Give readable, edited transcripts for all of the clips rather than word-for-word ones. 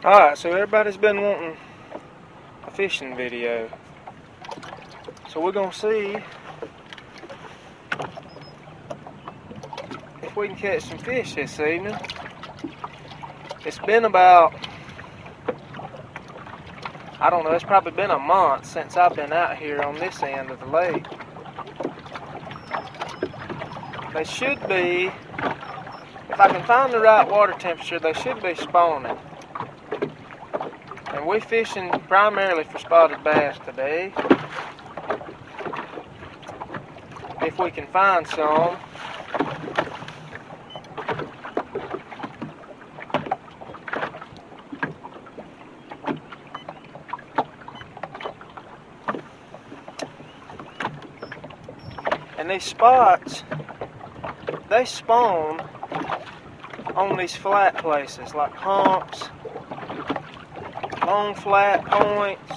Alright, so everybody's been wanting a fishing video. So we're gonna see if we can catch some fish this evening. It's been about, I don't know, it's probably been a month since I've been out here on this end of the lake. They should be, if I can find the right water temperature, they should be spawning. And we're fishing primarily for spotted bass today. If we can find some. And these spots, they spawn on these flat places like humps, long flat points.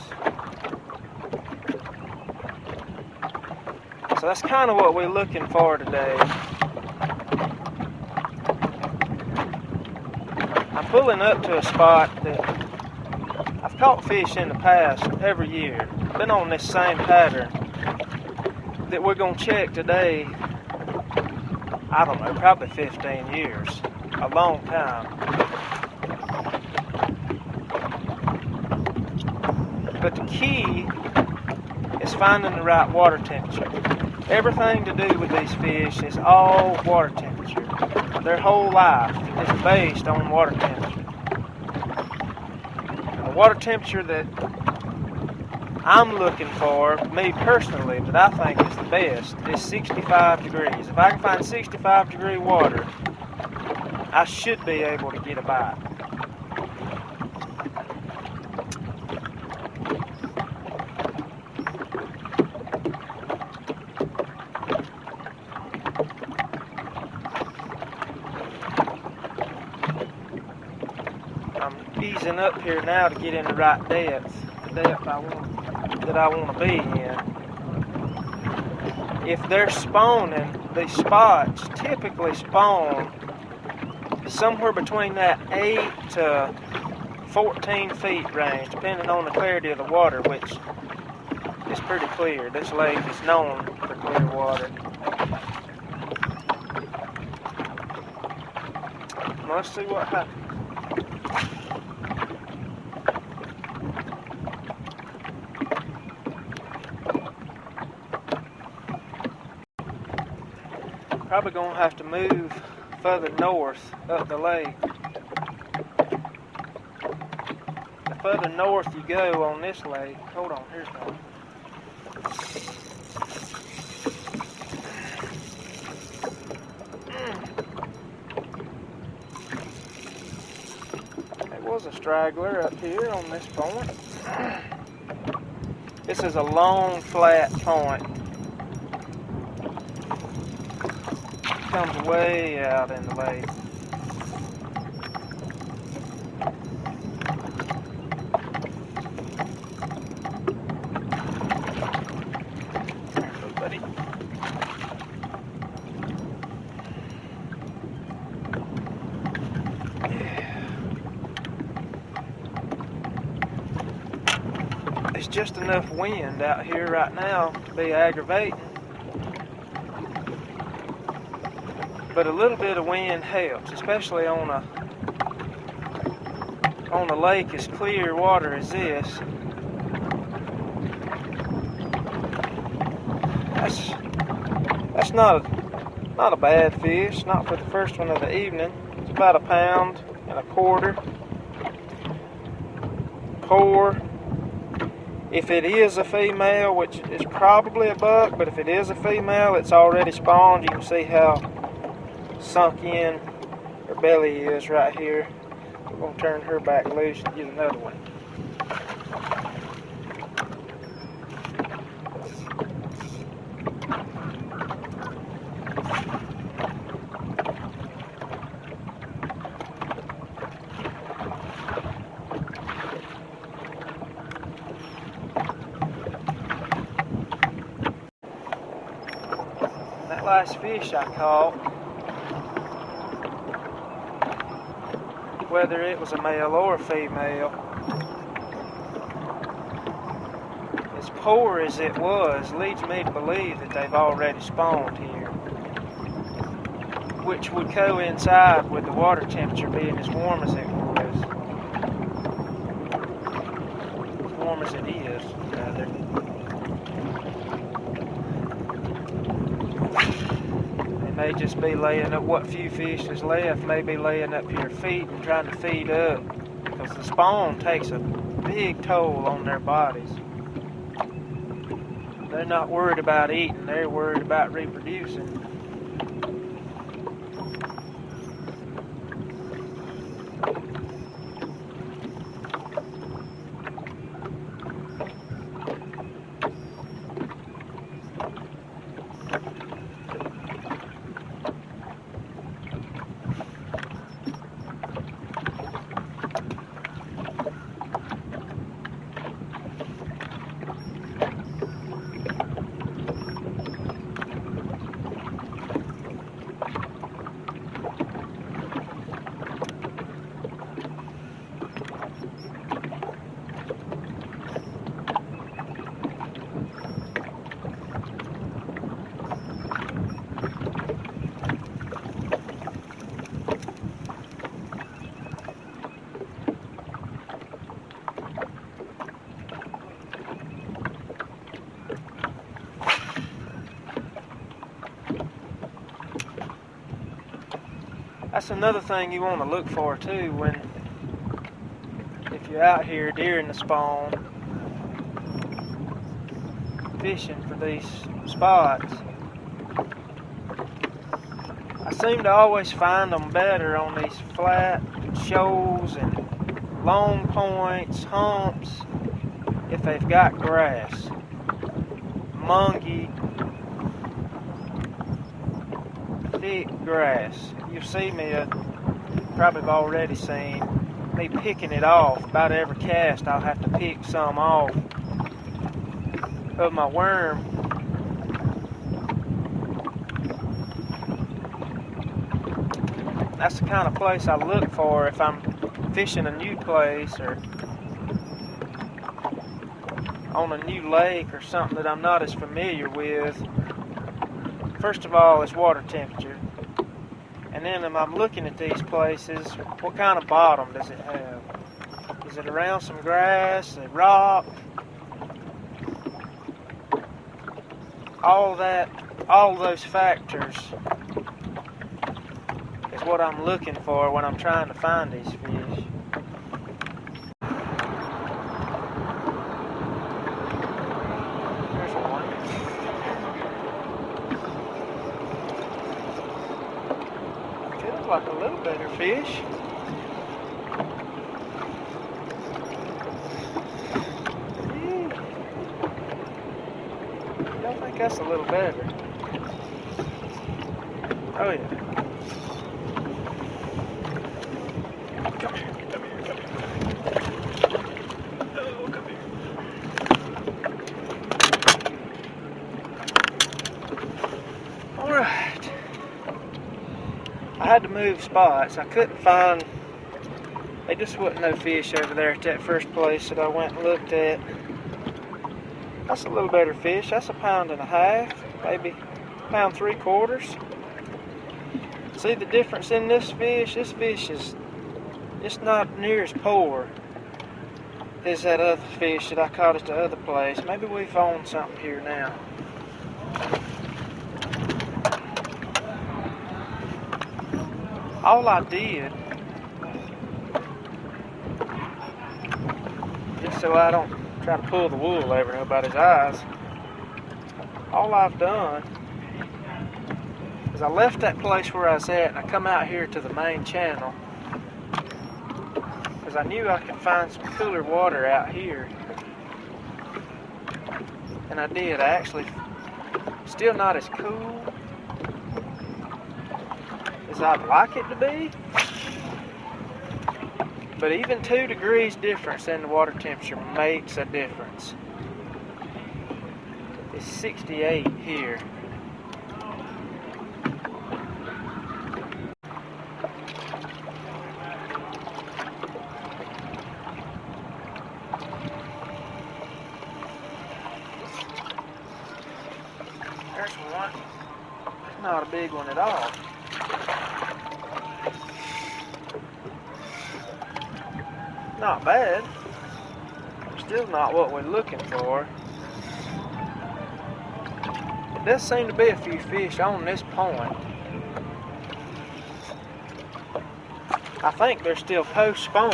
So that's kind of what we're looking for today. I'm pulling up to a spot that I've caught fish in the past every year. Been on this same pattern that we're going to check today. I don't know, probably 15 years. A long time. But the key is finding the right water temperature. Everything to do with these fish is all water temperature. Their whole life is based on water temperature. The water temperature that I'm looking for, me personally, that I think is the best, is 65 degrees. If I can find 65 degree water, I should be able to get a bite. I'm easing up here now to get in the right depth, the depth that I want to be in. If they're spawning, these spots typically spawn somewhere between that 8 to 14 feet range, depending on the clarity of the water, which is pretty clear. This lake is known for clear water. Let's see what happens. Probably gonna have to move further north up the lake. The further north you go on this lake, hold on, here's one. There was a straggler up here on this point. This is a long flat point. Comes way out in the lake. There, buddy. Yeah. There's just enough wind out here right now to be aggravating. But a little bit of wind helps, especially on a lake as clear water as this. That's not a bad fish, not for the first one of the evening. It's about 1.25 pounds. Poor. If it is a female, which is probably a buck, but if it is a female, it's already spawned. You can see how sunk in her belly is right here. We're going to turn her back loose and get another one. That last fish I caught whether it was a male or a female. As poor as it was leads me to believe that they've already spawned here, which would coincide with the water temperature being as warm as it was. As warm as it is, rather. They may just be laying up, what few fish is left may be laying up here feeding, trying to feed up, because the spawn takes a big toll on their bodies. They're not worried about eating, they're worried about reproducing. That's another thing you want to look for too if you're out here during the spawn fishing for these spots. I seem to always find them better on these flat shoals and long points, humps, if they've got grass. Mungy, thick grass. You see me, probably have already seen me picking it off. About every cast I'll have to pick some off of my worm. That's the kind of place I look for if I'm fishing a new place or on a new lake or something that I'm not as familiar with. First of all, it's water temperature. And then if I'm looking at these places, what kind of bottom does it have? Is it around some grass, a rock? All those factors is what I'm looking for when I'm trying to find these fish. There's one. Feels like a little better fish. I think that's a little better. Oh yeah. Come here. Oh, come here. Alright. I had to move spots. I couldn't find, there just wasn't no fish over there at that first place that I went and looked at. That's a little better fish. That's 1.5 pounds, maybe 1.75 pounds. See the difference in this fish? This fish is just not near as poor as that other fish that I caught at the other place. Maybe we found something here now. All I did, just so I don't try to pull the wool over nobody's eyes, all I've done is I left that place where I was at and I come out here to the main channel because I knew I could find some cooler water out here, and I did. I actually, still not as cool as I'd like it to be, but even 2 degrees difference in the water temperature makes a difference. It's 68 here. one. It's not a big one at all. Not bad. Still not what we're looking for. It does seem to be a few fish on this point. I think they're still post-spawn.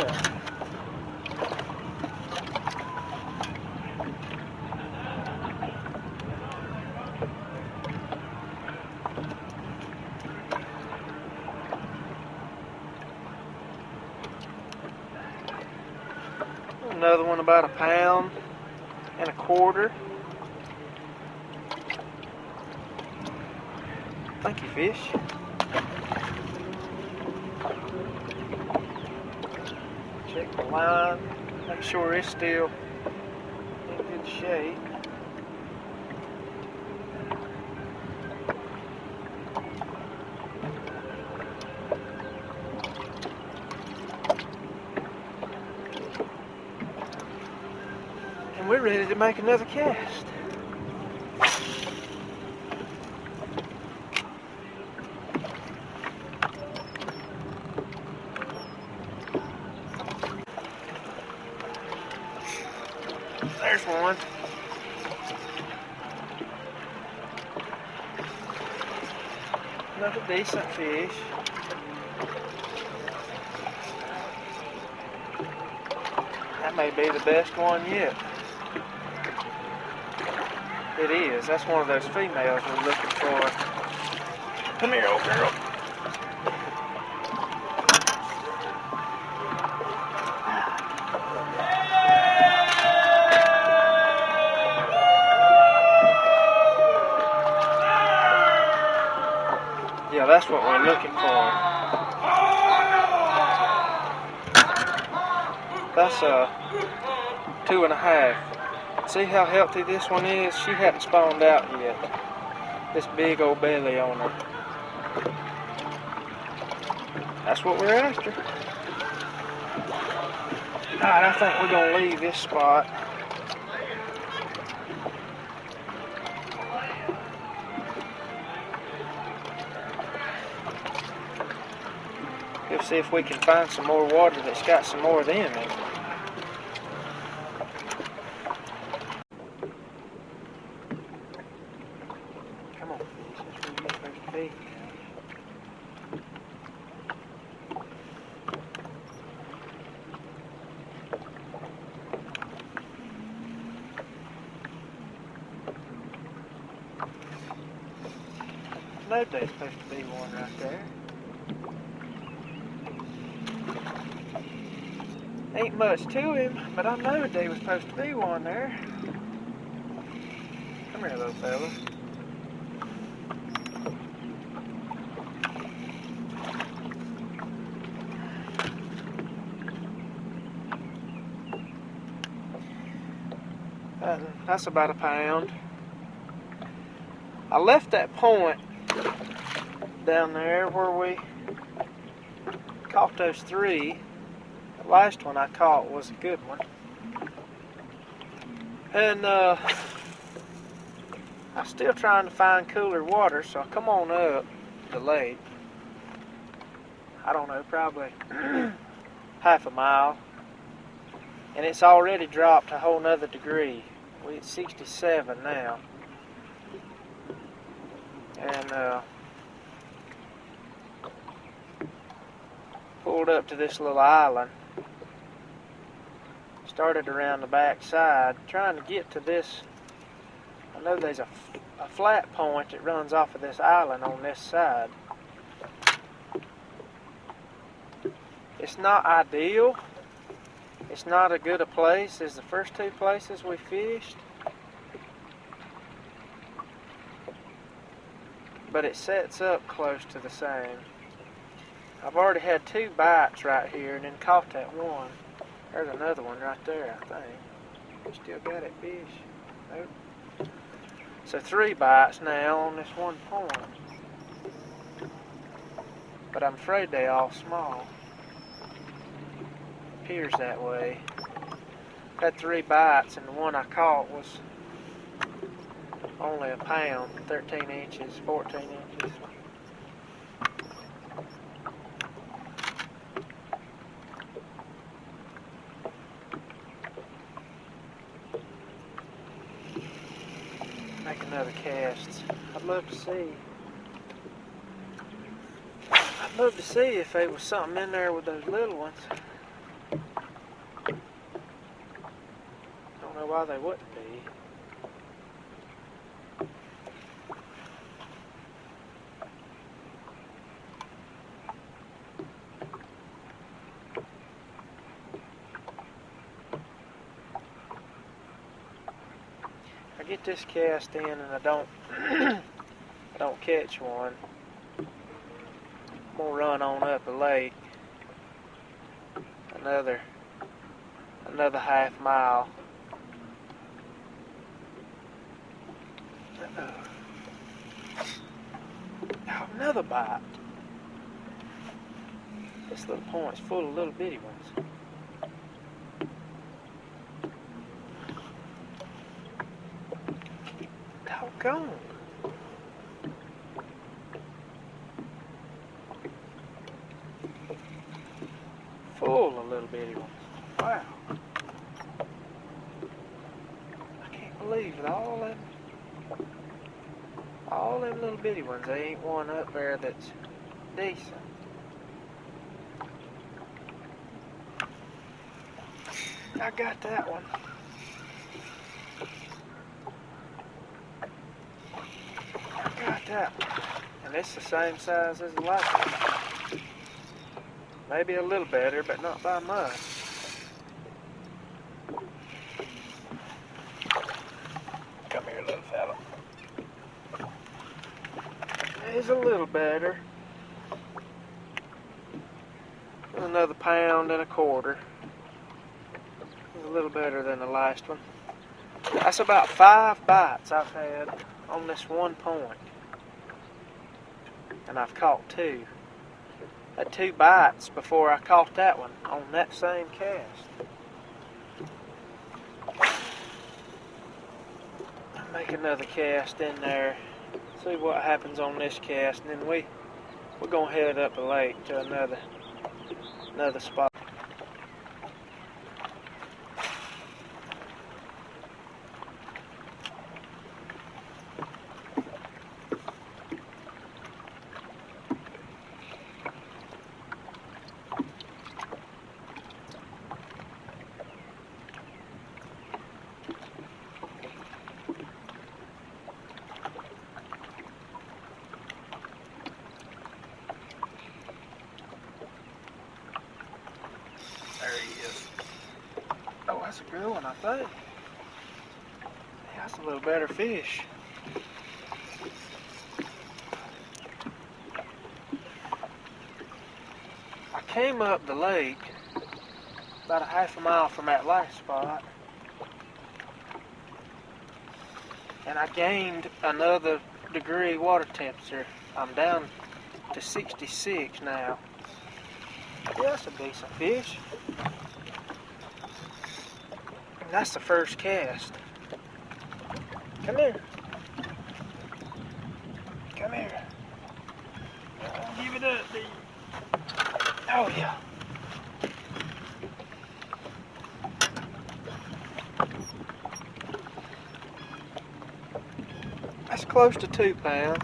Another one about 1.25 pounds. Thank you, fish. Check the line, make sure it's still in good shape. And we're ready to make another cast. There's one. Another decent fish. That may be the best one yet. It is. That's one of those females we're looking for. Come here, old girl. Yeah, that's what we're looking for. That's a 2.5. See how healthy this one is? She hadn't spawned out yet. This big old belly on her. That's what we're after. Alright, I think we're going to leave this spot. We'll see if we can find some more water that's got some more of them in it. Come on, this is where you're supposed to be. No, there's supposed to be one right there. Ain't much to him, but I know there was supposed to be one there. Come here, little fella. That's about 1 pound. I left that point down there where we caught those 3. The last one I caught was a good one. And I'm still trying to find cooler water, so I come on up the lake. I don't know, probably half a mile. And it's already dropped a whole nother degree. We're at 67 now. And pulled up to this little island. Started around the back side, trying to get to this. I know there's a flat point that runs off of this island on this side. It's not ideal. It's not as good a place as the first 2 places we fished. But it sets up close to the same. I've already had 2 bites right here and then caught that one. There's another one right there, I think. We still got it, fish. Nope. So 3 bites now on this one point. But I'm afraid they're all small. Appears that way. Had 3 bites and the one I caught was only a pound, 13 inches, 14 inches. Make another cast. I'd love to see if there was something in there with those little ones. Don't know why they wouldn't be. I get this cast in and I don't I don't catch one. I'm gonna run on up the lake another half mile. Oh, another bite. This little point's full of little bitty ones. Doggone. Full of little bitty ones. Wow. I can't believe it. All them little bitty ones. There ain't one up there that's decent. I got that one. I got that one. And it's the same size as the last one. Maybe a little better, but not by much. Come here, little fella. It's a little better. Another pound and a quarter. It's a little better than the last one. That's about 5 bites I've had on this one point. And I've caught 2. I had 2 bites before I caught that one on that same cast. I'll make another cast in there. See what happens on this cast, and then we're gonna head up the lake to another spot. There he is. Oh, that's a good one, I think. Yeah, that's a little better fish. I came up the lake about a half a mile from that last spot, and I gained another degree water temperature. I'm down to 66 now. Yeah, that's a decent fish. And that's the first cast. Come here. Come here. Give it up, dude. Oh, yeah. That's close to 2 pounds.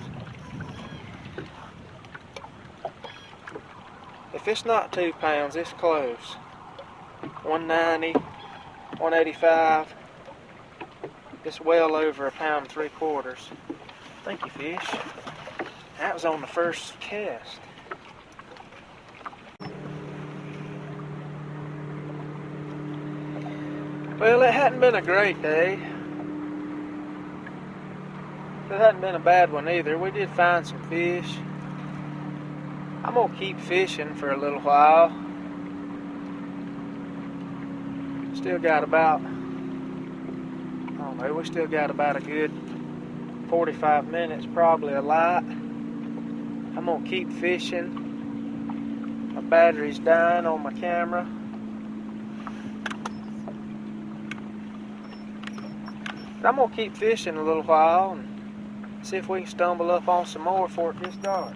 If it's not 2 pounds, it's close. 190, 185. It's well over 1 3/4 pounds. Thank you, fish. That was on the first cast. Well, it hadn't been a great day. It hadn't been a bad one either. We did find some fish. I'm gonna keep fishing for a little while. Still got about, I don't know, we still got about a good 45 minutes, probably a light. I'm gonna keep fishing. My battery's dying on my camera. But I'm gonna keep fishing a little while and see if we can stumble up on some more before it gets dark.